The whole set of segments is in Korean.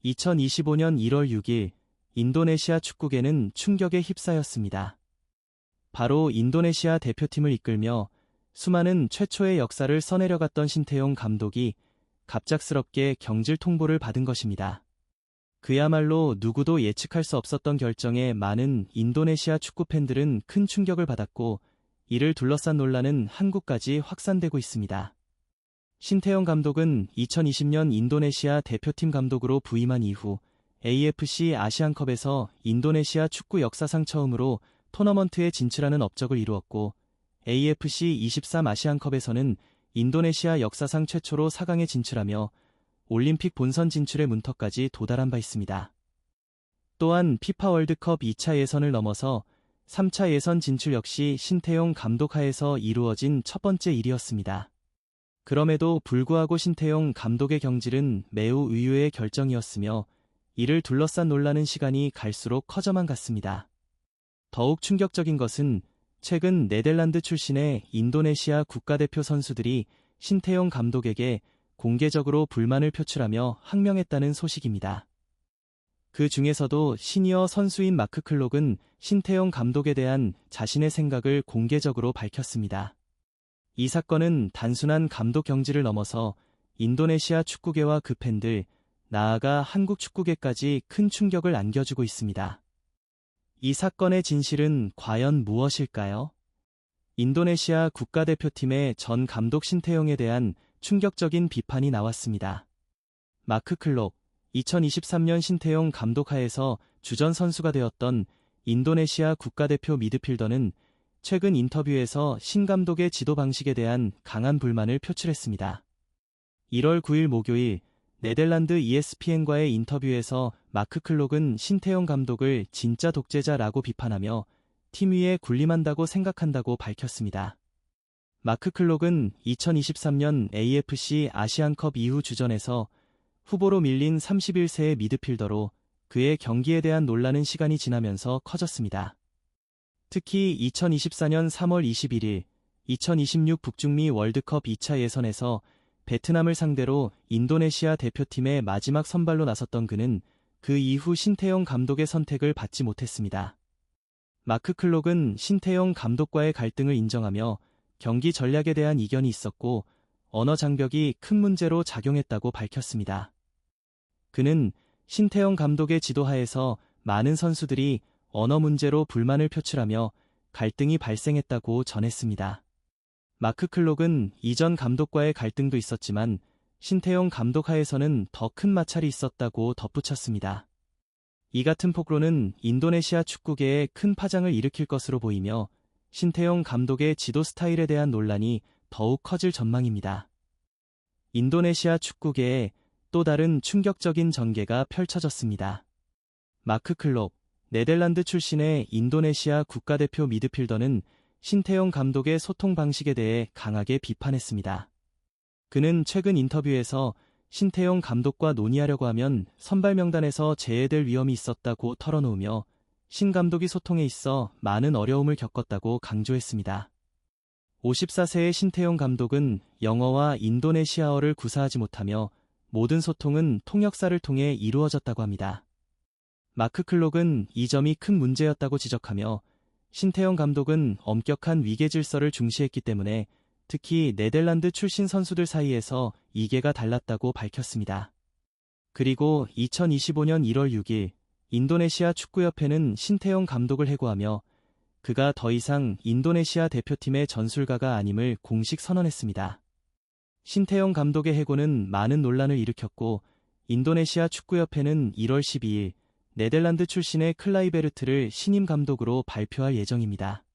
2025년 1월 6일 인도네시아 축구계는 충격에 휩싸였습니다. 바로 인도네시아 대표팀을 이끌며 수많은 최초의 역사를 써내려갔던 신태용 감독이 갑작스럽게 경질 통보를 받은 것입니다. 그야말로 누구도 예측할 수 없었던 결정에 많은 인도네시아 축구 팬들은 큰 충격을 받았고, 이를 둘러싼 논란은 한국까지 확산되고 있습니다. 신태용 감독은 2020년 인도네시아 대표팀 감독으로 부임한 이후 AFC 아시안컵에서 인도네시아 축구 역사상 처음으로 토너먼트에 진출하는 업적을 이루었고, AFC 23 아시안컵에서는 인도네시아 역사상 최초로 4강에 진출하며 올림픽 본선 진출의 문턱까지 도달한 바 있습니다. 또한 피파 월드컵 2차 예선을 넘어서 3차 예선 진출 역시 신태용 감독 하에서 이루어진 첫 번째 일이었습니다. 그럼에도 불구하고 신태용 감독의 경질은 매우 의외의 결정이었으며, 이를 둘러싼 논란은 시간이 갈수록 커져만 갔습니다. 더욱 충격적인 것은 최근 네덜란드 출신의 인도네시아 국가대표 선수들이 신태용 감독에게 공개적으로 불만을 표출하며 항명했다는 소식입니다. 그 중에서도 시니어 선수인 마크 클록은 신태용 감독에 대한 자신의 생각을 공개적으로 밝혔습니다. 이 사건은 단순한 감독 경질을 넘어서 인도네시아 축구계와 그 팬들, 나아가 한국 축구계까지 큰 충격을 안겨주고 있습니다. 이 사건의 진실은 과연 무엇일까요? 인도네시아 국가대표팀의 전 감독 신태용에 대한 충격적인 비판이 나왔습니다. 마크 클록, 2023년 신태용 감독 하에서 주전 선수가 되었던 인도네시아 국가대표 미드필더는 최근 인터뷰에서 신 감독의 지도 방식에 대한 강한 불만을 표출했습니다. 1월 9일 목요일 네덜란드 ESPN과의 인터뷰에서 마크 클록은 신태용 감독을 진짜 독재자라고 비판하며 팀 위에 군림한다고 생각한다고 밝혔습니다. 마크 클록은 2023년 AFC 아시안컵 이후 주전에서 후보로 밀린 31세의 미드필더로 그의 경기에 대한 논란은 시간이 지나면서 커졌습니다. 특히 2024년 3월 21일 2026 북중미 월드컵 2차 예선에서 베트남을 상대로 인도네시아 대표팀의 마지막 선발로 나섰던 그는 그 이후 신태용 감독의 선택을 받지 못했습니다. 마크 클록은 신태용 감독과의 갈등을 인정하며 경기 전략에 대한 이견이 있었고 언어 장벽이 큰 문제로 작용했다고 밝혔습니다. 그는 신태용 감독의 지도하에서 많은 선수들이 언어 문제로 불만을 표출하며 갈등이 발생했다고 전했습니다. 마크 클록은 이전 감독과의 갈등도 있었지만 신태용 감독 하에서는 더 큰 마찰이 있었다고 덧붙였습니다. 이 같은 폭로는 인도네시아 축구계에 큰 파장을 일으킬 것으로 보이며 신태용 감독의 지도 스타일에 대한 논란이 더욱 커질 전망입니다. 인도네시아 축구계에 또 다른 충격적인 전개가 펼쳐졌습니다. 마크 클록, 네덜란드 출신의 인도네시아 국가대표 미드필더는 신태용 감독의 소통 방식에 대해 강하게 비판했습니다. 그는 최근 인터뷰에서 신태용 감독과 논의하려고 하면 선발 명단에서 제외될 위험이 있었다고 털어놓으며 신 감독이 소통에 있어 많은 어려움을 겪었다고 강조했습니다. 54세의 신태용 감독은 영어와 인도네시아어를 구사하지 못하며 모든 소통은 통역사를 통해 이루어졌다고 합니다. 마크 클록은 이 점이 큰 문제였다고 지적하며 신태용 감독은 엄격한 위계 질서를 중시했기 때문에 특히 네덜란드 출신 선수들 사이에서 이계가 달랐다고 밝혔습니다. 그리고 2025년 1월 6일 인도네시아 축구협회는 신태용 감독을 해고하며 그가 더 이상 인도네시아 대표팀의 전술가가 아님을 공식 선언했습니다. 신태용 감독의 해고는 많은 논란을 일으켰고 인도네시아 축구협회는 1월 12일 네덜란드 출신의 클라이베르트를 신임 감독으로 발표할 예정입니다.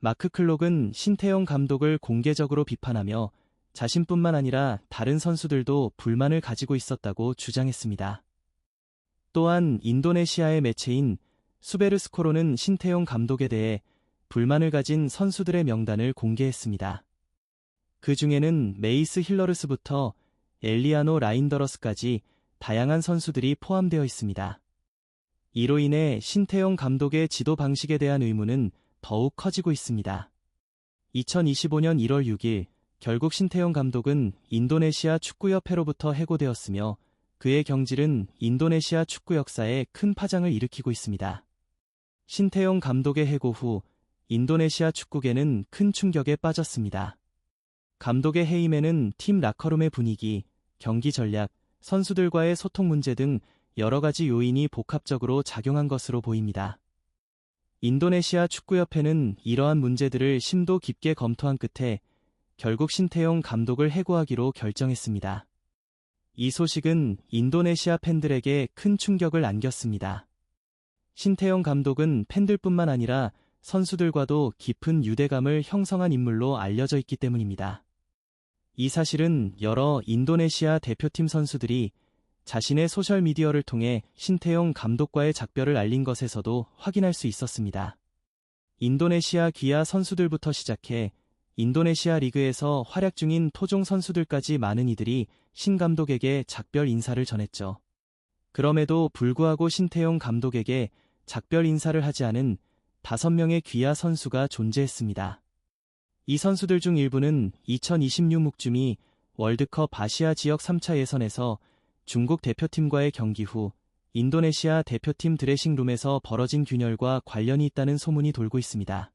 마크 클록은 신태용 감독을 공개적으로 비판하며 자신뿐만 아니라 다른 선수들도 불만을 가지고 있었다고 주장했습니다. 또한 인도네시아의 매체인 수베르스코로는 신태용 감독에 대해 불만을 가진 선수들의 명단을 공개했습니다. 그 중에는 메이스 힐러르스부터 엘리아노 라인더러스까지 다양한 선수들이 포함되어 있습니다. 이로 인해 신태용 감독의 지도 방식에 대한 의문은 더욱 커지고 있습니다. 2025년 1월 6일 결국 신태용 감독은 인도네시아 축구협회로부터 해고되었으며 그의 경질은 인도네시아 축구 역사에 큰 파장을 일으키고 있습니다. 신태용 감독의 해고 후 인도네시아 축구계는 큰 충격에 빠졌습니다. 감독의 해임에는 팀 라커룸의 분위기, 경기 전략, 선수들과의 소통 문제 등 여러 가지 요인이 복합적으로 작용한 것으로 보입니다. 인도네시아 축구협회는 이러한 문제들을 심도 깊게 검토한 끝에 결국 신태용 감독을 해고하기로 결정했습니다. 이 소식은 인도네시아 팬들에게 큰 충격을 안겼습니다. 신태용 감독은 팬들뿐만 아니라 선수들과도 깊은 유대감을 형성한 인물로 알려져 있기 때문입니다. 이 사실은 여러 인도네시아 대표팀 선수들이 자신의 소셜미디어를 통해 신태용 감독과의 작별을 알린 것에서도 확인할 수 있었습니다. 인도네시아 기아 선수들부터 시작해 인도네시아 리그에서 활약 중인 토종 선수들까지 많은 이들이 신 감독에게 작별 인사를 전했죠. 그럼에도 불구하고 신태용 감독에게 작별 인사를 하지 않은 5명의 기아 선수가 존재했습니다. 이 선수들 중 일부는 2026 묵주미 월드컵 아시아 지역 3차 예선에서 중국 대표팀과의 경기 후 인도네시아 대표팀 드레싱룸에서 벌어진 균열과 관련이 있다는 소문이 돌고 있습니다.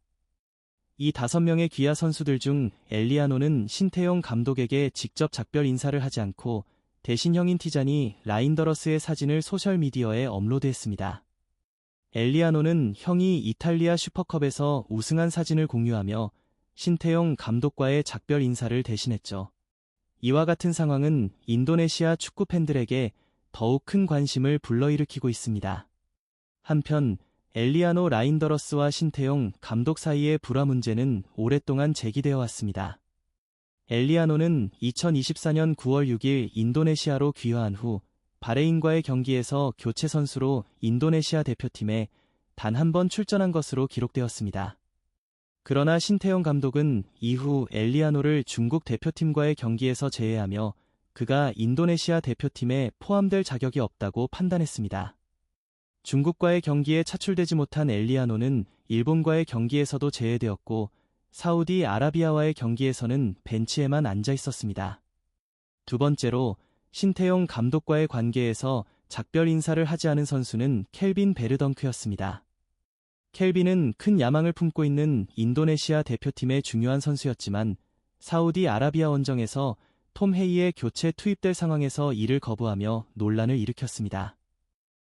이 5명의 기아 선수들 중 엘리아노는 신태용 감독에게 직접 작별 인사를 하지 않고 대신 형인 티자니 라인더러스의 사진을 소셜미디어에 업로드했습니다. 엘리아노는 형이 이탈리아 슈퍼컵에서 우승한 사진을 공유하며 신태용 감독과의 작별 인사를 대신했죠. 이와 같은 상황은 인도네시아 축구 팬들에게 더욱 큰 관심을 불러일으키고 있습니다. 한편 엘리아노 라인더러스와 신태용 감독 사이의 불화 문제는 오랫동안 제기되어 왔습니다. 엘리아노는 2024년 9월 6일 인도네시아로 귀화한 후 바레인과의 경기에서 교체 선수로 인도네시아 대표팀에 단 한 번 출전한 것으로 기록되었습니다. 그러나 신태용 감독은 이후 엘리아노를 중국 대표팀과의 경기에서 제외하며 그가 인도네시아 대표팀에 포함될 자격이 없다고 판단했습니다. 중국과의 경기에 차출되지 못한 엘리아노는 일본과의 경기에서도 제외되었고 사우디 아라비아와의 경기에서는 벤치에만 앉아 있었습니다. 두 번째로 신태용 감독과의 관계에서 작별 인사를 하지 않은 선수는 켈빈 베르덩크였습니다. 켈빈은 큰 야망을 품고 있는 인도네시아 대표팀의 중요한 선수였지만 사우디 아라비아 원정에서 톰 헤이의 교체 투입될 상황에서 이를 거부하며 논란을 일으켰습니다.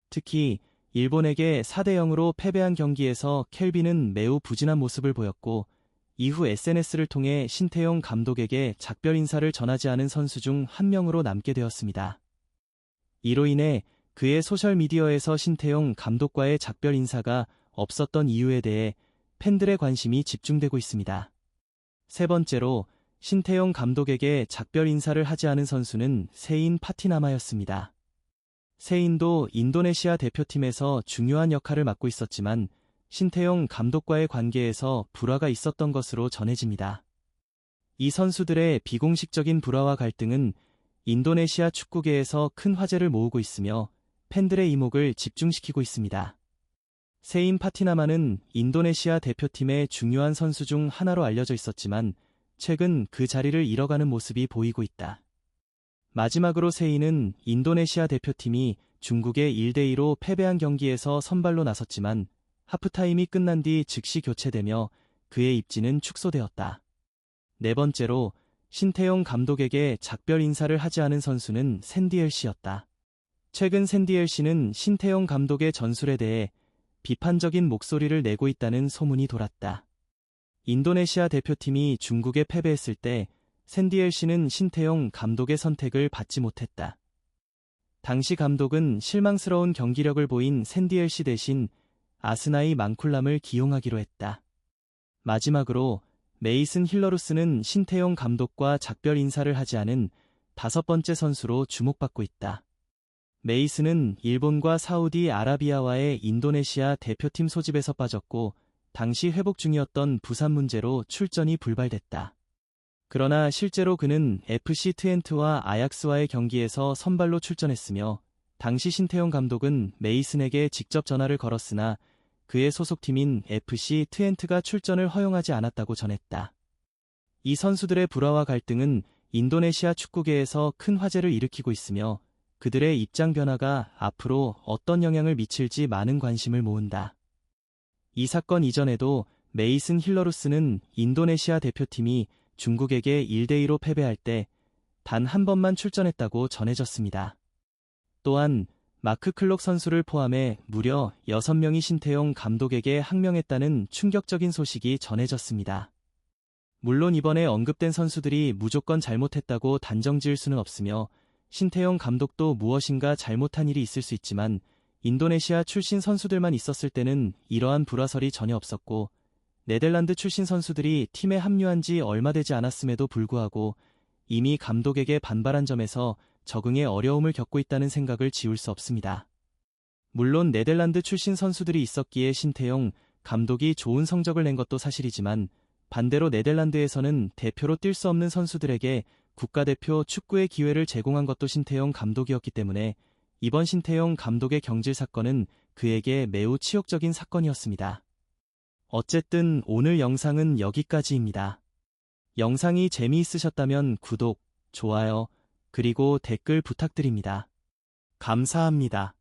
특히 일본에게 4대0으로 패배한 경기에서 켈빈은 매우 부진한 모습을 보였고 이후 SNS를 통해 신태용 감독에게 작별 인사를 전하지 않은 선수 중 한 명으로 남게 되었습니다. 이로 인해 그의 소셜미디어에서 신태용 감독과의 작별 인사가 없었던 이유에 대해 팬들의 관심이 집중되고 있습니다. 세 번째로 신태용 감독에게 작별 인사를 하지 않은 선수는 세인 파티나마였습니다. 세인도 인도네시아 대표팀에서 중요한 역할을 맡고 있었지만 신태용 감독과의 관계에서 불화가 있었던 것으로 전해집니다. 이 선수들의 비공식적인 불화와 갈등은 인도네시아 축구계에서 큰 화제를 모으고 있으며 팬들의 이목을 집중시키고 있습니다. 세인 파티나마는 인도네시아 대표팀의 중요한 선수 중 하나로 알려져 있었지만 최근 그 자리를 잃어가는 모습이 보이고 있다. 마지막으로 세인은 인도네시아 대표팀이 중국의 1대2로 패배한 경기에서 선발로 나섰지만 하프타임이 끝난 뒤 즉시 교체되며 그의 입지는 축소되었다. 네 번째로 신태용 감독에게 작별 인사를 하지 않은 선수는 샌디엘 씨였다. 최근 샌디엘 씨는 신태용 감독의 전술에 대해 비판적인 목소리를 내고 있다는 소문이 돌았다. 인도네시아 대표팀이 중국에 패배했을 때 샌디엘 씨는 신태용 감독의 선택을 받지 못했다. 당시 감독은 실망스러운 경기력을 보인 샌디엘 씨 대신 아스나이 망쿨람을 기용하기로 했다. 마지막으로 메이슨 힐러루스는 신태용 감독과 작별 인사를 하지 않은 5번째 선수로 주목받고 있다. 메이슨은 일본과 사우디 아라비아와의 인도네시아 대표팀 소집에서 빠졌고 당시 회복 중이었던 부상 문제로 출전이 불발됐다. 그러나 실제로 그는 FC 트엔트와 아약스와의 경기에서 선발로 출전했으며 당시 신태용 감독은 메이슨에게 직접 전화를 걸었으나 그의 소속팀인 FC 트엔트가 출전을 허용하지 않았다고 전했다. 이 선수들의 불화와 갈등은 인도네시아 축구계에서 큰 화제를 일으키고 있으며 그들의 입장 변화가 앞으로 어떤 영향을 미칠지 많은 관심을 모은다. 이 사건 이전에도 메이슨 힐러루스는 인도네시아 대표팀이 중국에게 1대2로 패배할 때 단 한 번만 출전했다고 전해졌습니다. 또한 마크 클록 선수를 포함해 무려 6명이 신태용 감독에게 항명했다는 충격적인 소식이 전해졌습니다. 물론 이번에 언급된 선수들이 무조건 잘못했다고 단정 지을 수는 없으며 신태용 감독도 무엇인가 잘못한 일이 있을 수 있지만 인도네시아 출신 선수들만 있었을 때는 이러한 불화설이 전혀 없었고 네덜란드 출신 선수들이 팀에 합류한 지 얼마 되지 않았음에도 불구하고 이미 감독에게 반발한 점에서 적응에 어려움을 겪고 있다는 생각을 지울 수 없습니다. 물론 네덜란드 출신 선수들이 있었기에 신태용 감독이 좋은 성적을 낸 것도 사실이지만 반대로 네덜란드에서는 대표로 뛸 수 없는 선수들에게 국가대표 축구의 기회를 제공한 것도 신태용 감독이었기 때문에 이번 신태용 감독의 경질 사건은 그에게 매우 치욕적인 사건이었습니다. 어쨌든 오늘 영상은 여기까지입니다. 영상이 재미있으셨다면 구독, 좋아요, 그리고 댓글 부탁드립니다. 감사합니다.